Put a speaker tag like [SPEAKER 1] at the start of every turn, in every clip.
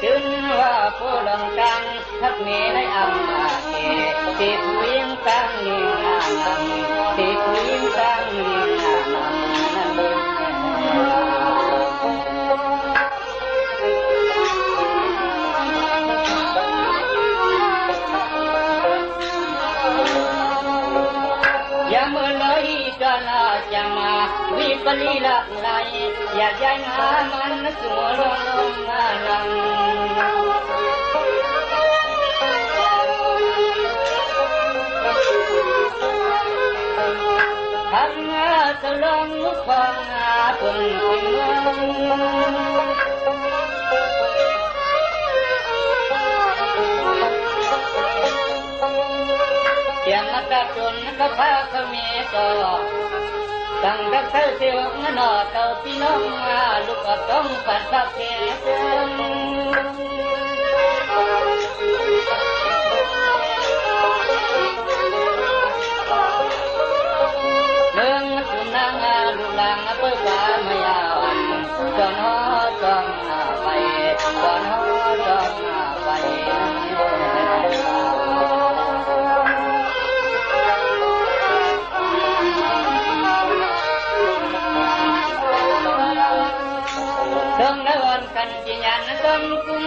[SPEAKER 1] ถึงว่าผู้ลงกลางทักเมในอังอาเกที่ผู้ยิงตั้งยิงนางที่ผู้ยิงตั้งยิงนางนั่นเองอย่าเมื่อเลยกันจะมาวิปลีหลากหลายอย่าย้ายงามันสัวลงมาลังทำงาสลงของงาปุ่นเมืองเสียงตะจุนก็พาเขาเมียต่อตั้งแต่เธอเสียงนอเต่าพี่น้องลูกก็ต้องปัดปักแก่เมืองสุนังลูกหลังเปิดฟ้ามายาวจนหอจงไปจนหอจงไปถึงในวันกันจีนันต้นกุ้ง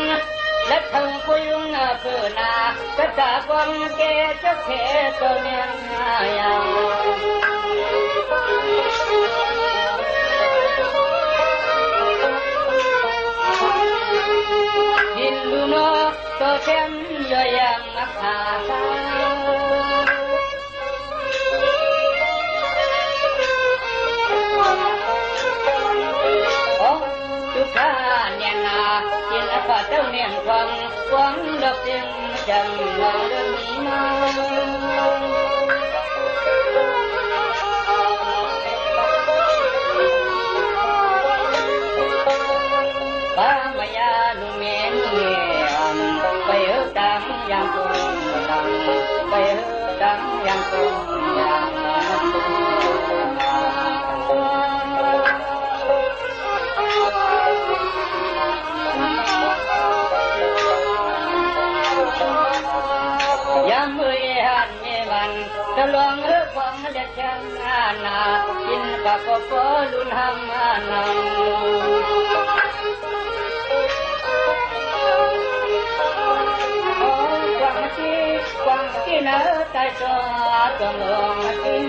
[SPEAKER 1] และทั้งกุยงเพื่อนาก็จะวันเกจะเขตัวเมียงยังยินดูโนตัวเข้มย่อยยังนักหาทุกข้าเนี่ยนายินข้าเจ้าเนี่ยฟังหวังดอกเสียงจังมองเรื่องนี้มาป้ามายาลุเมนเงียมไปดังยังคงดังไปดังยังคงยังยามมือหันเมื่อวันจะลองฟังเด็ดชันนากินปากก็ฟ้อลุนหำนังกวางที่เนื้อใจตัวเมืองทิ้ง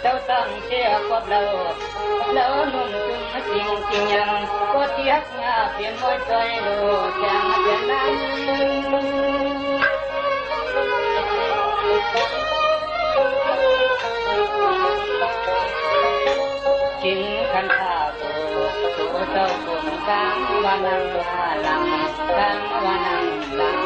[SPEAKER 1] เจ้าตั้งเชื่อกับเราแล้วนุ่มจุ่มจริงจริงยังก็เทียบงาเปลี่ยนมวยใจดูแข่งเปลี่ยนนั้นจริงขันท่าตัวเจ้าคงกลางวันนังลังกลางวันนังลัง